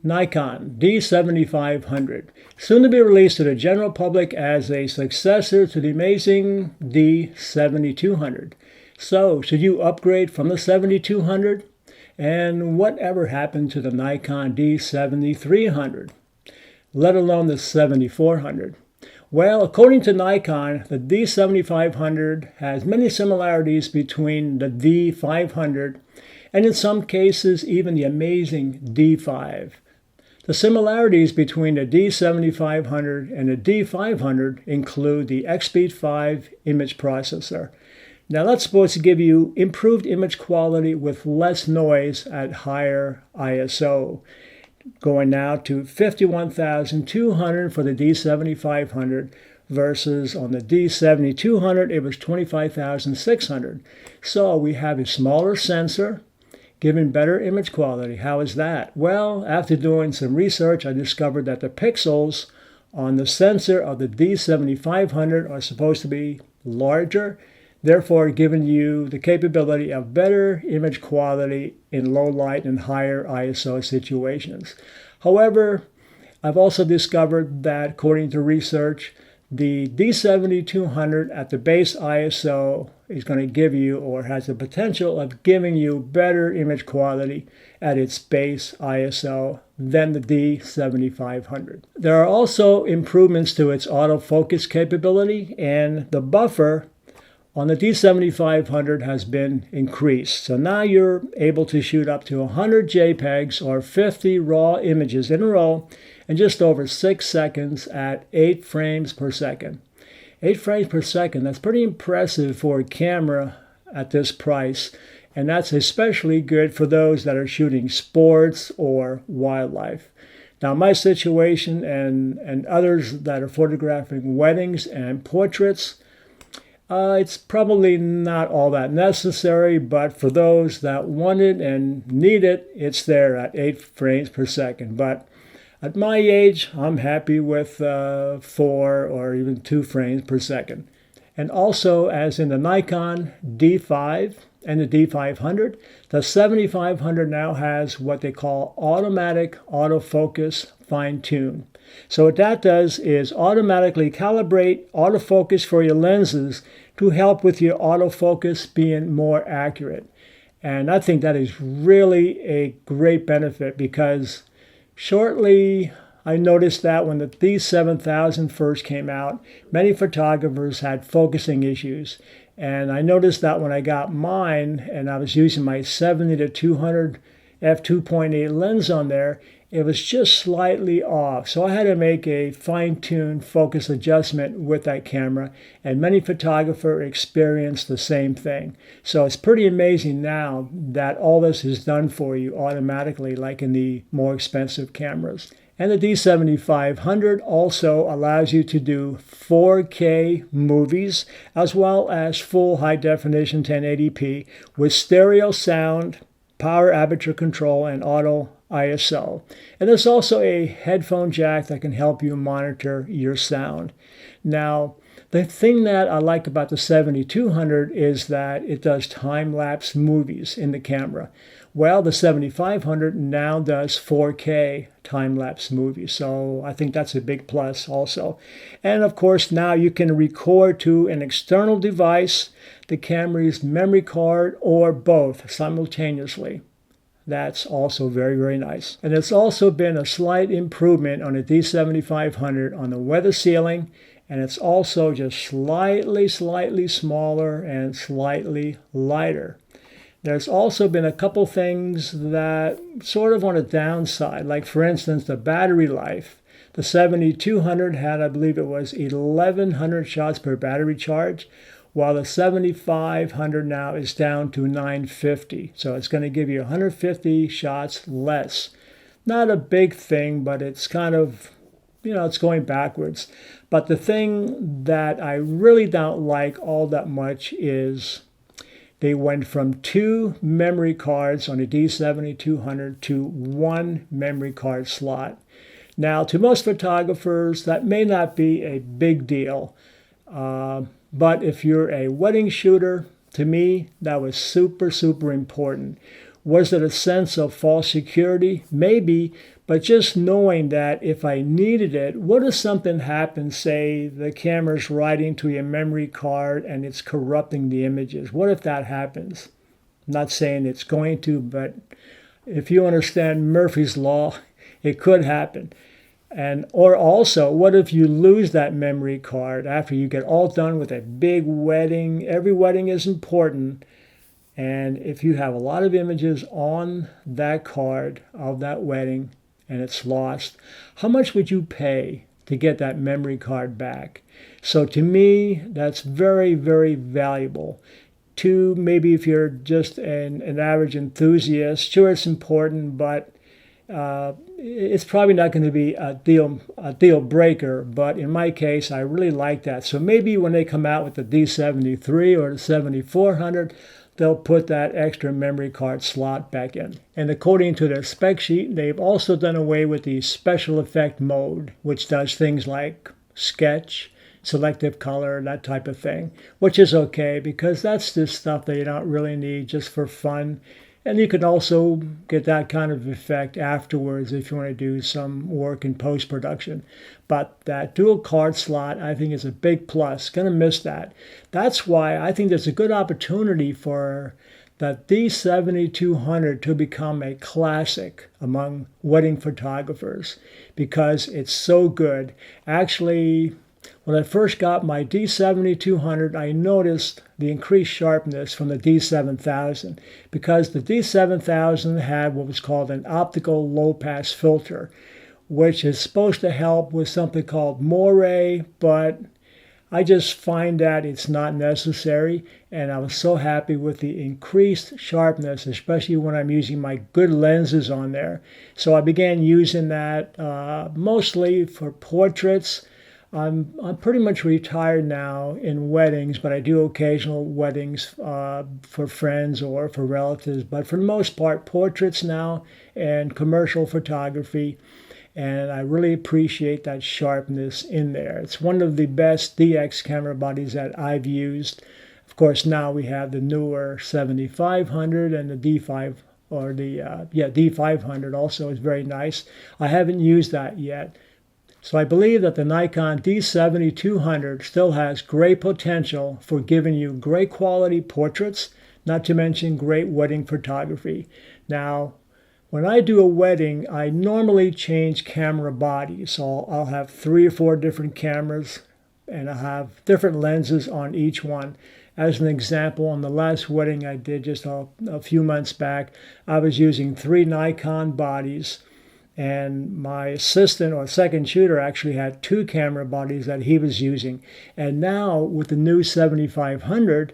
Nikon D7500, soon to be released to the general public as a successor to the amazing D7200. So, should you upgrade from the 7200? And whatever happened to the Nikon D7300, let alone the 7400? Well, according to Nikon, the D7500 has many similarities between the D500 and in some cases even the amazing D5. The similarities between the D7500 and the D500 include the X-Speed 5 image processor. Now that's supposed to give you improved image quality with less noise at higher ISO, going now to 51,200 for the D7500 versus on the D7200 it was 25,600. So we have a smaller sensor, giving better image quality. How is that? Well, after doing some research, I discovered that the pixels on the sensor of the D7500 are supposed to be larger, therefore giving you the capability of better image quality in low light and higher ISO situations. However, I've also discovered that according to research, the D7200 at the base ISO is going to give you, or has the potential of giving you, better image quality at its base ISO than the D7500. There are also improvements to its autofocus capability, and the buffer on the D7500 has been increased. So now you're able to shoot up to 100 JPEGs or 50 raw images in a row in just over 6 seconds at 8 frames per second. 8 frames per second, that's pretty impressive for a camera at this price, and that's especially good for those that are shooting sports or wildlife. Now my situation and others that are photographing weddings and portraits, it's probably not all that necessary, but for those that want it and need it, it's there at 8 frames per second. But at my age, I'm happy with 4 or even 2 frames per second. And also, as in the Nikon D5 and the D500, the 7500 now has what they call automatic autofocus fine-tune. So what that does is automatically calibrate autofocus for your lenses to help with your autofocus being more accurate. And I think that is really a great benefit, because shortly I noticed that when the D7000 first came out, many photographers had focusing issues. And I noticed that when I got mine and I was using my 70-200 f2.8 lens on there, it was just slightly off. So I had to make a fine-tuned focus adjustment with that camera, and many photographers experienced the same thing. So it's pretty amazing now that all this is done for you automatically, like in the more expensive cameras. And the D7500 also allows you to do 4K movies as well as full high-definition 1080p with stereo sound, power aperture control, and auto ISO. And there's also a headphone jack that can help you monitor your sound. Now, the thing that I like about the 7200 is that it does time-lapse movies in the camera. Well, the 7500 now does 4K time-lapse movies, so I think that's a big plus also. And of course, now you can record to an external device, the camera's memory card, or both simultaneously. That's also very, very nice. And it's also been a slight improvement on the D7500 on the weather sealing, and it's also just slightly smaller and slightly lighter. There's also been a couple things that sort of on a downside, like for instance, the battery life. The 7200 had, I believe it was 1100 shots per battery charge, while the 7500 now is down to 950. So it's going to give you 150 shots less. Not a big thing, but it's kind of, it's going backwards. But the thing that I really don't like all that much is they went from 2 memory cards on the D7200 to 1 memory card slot. Now, to most photographers, that may not be a big deal. But if you're a wedding shooter, to me, that was super important. Was it a sense of false security? Maybe, but just knowing that if I needed it, what if something happens, say the camera's writing to your memory card and it's corrupting the images? What if that happens? I'm not saying it's going to, but if you understand Murphy's Law, it could happen. And or also, what if you lose that memory card after you get all done with a big wedding? Every wedding is important. And if you have a lot of images on that card of that wedding and it's lost, how much would you pay to get that memory card back? So to me, that's very, very valuable. Two, maybe if you're just an average enthusiast, sure, it's important, but it's probably not going to be a deal breaker. But in my case, I really like that. So maybe when they come out with the D73 or the 7400, they'll put that extra memory card slot back in. And according to their spec sheet, they've also done away with the special effect mode, which does things like sketch, selective color, that type of thing, which is okay because that's just stuff that you don't really need just for fun. And you can also get that kind of effect afterwards if you want to do some work in post-production. But that dual card slot, I think, is a big plus. Going to miss that. That's why I think there's a good opportunity for the D7200 to become a classic among wedding photographers because it's so good. Actually, when I first got my D7200, I noticed the increased sharpness from the D7000 because the D7000 had what was called an optical low-pass filter, which is supposed to help with something called moire, but I just find that it's not necessary, and I was so happy with the increased sharpness, especially when I'm using my good lenses on there. So I began using that mostly for portraits. I'm pretty much retired now in weddings, but I do occasional weddings for friends or for relatives. But for the most part, portraits now and commercial photography. And I really appreciate that sharpness in there. It's one of the best DX camera bodies that I've used. Of course, now we have the newer 7500 and the D500 also is very nice. I haven't used that yet. So I believe that the Nikon D7200 still has great potential for giving you great quality portraits, not to mention great wedding photography. Now, when I do a wedding, I normally change camera bodies. So I'll have 3 or 4 different cameras, and I'll have different lenses on each one. As an example, on the last wedding I did just a few months back, I was using 3 Nikon bodies. And my assistant or second shooter actually had 2 camera bodies that he was using. And now with the new 7500,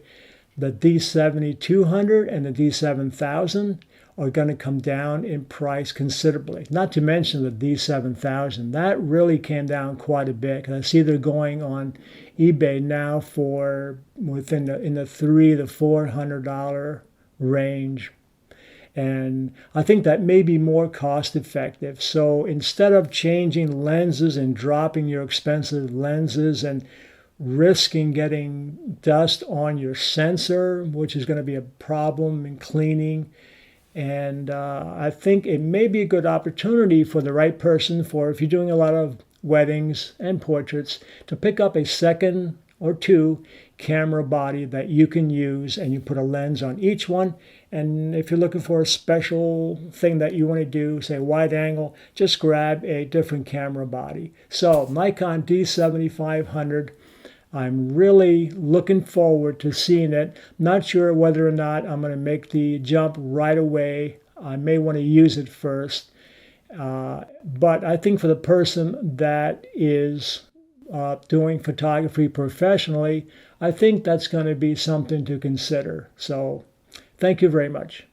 the D7200 and the D7000 are going to come down in price considerably. Not to mention the D7000. That really came down quite a bit. And I see they're going on eBay now for in the $300 to $400 range. And I think that may be more cost effective. So instead of changing lenses and dropping your expensive lenses and risking getting dust on your sensor, which is going to be a problem in cleaning, and I think it may be a good opportunity for the right person, for if you're doing a lot of weddings and portraits, to pick up a second or 2 camera body that you can use, and you put a lens on each one. And if you're looking for a special thing that you want to do, say wide angle, just grab a different camera body. So Nikon D7500, I'm really looking forward to seeing it. Not sure whether or not I'm going to make the jump right away. I may want to use it first. But I think for the person that is doing photography professionally, I think that's going to be something to consider. So thank you very much.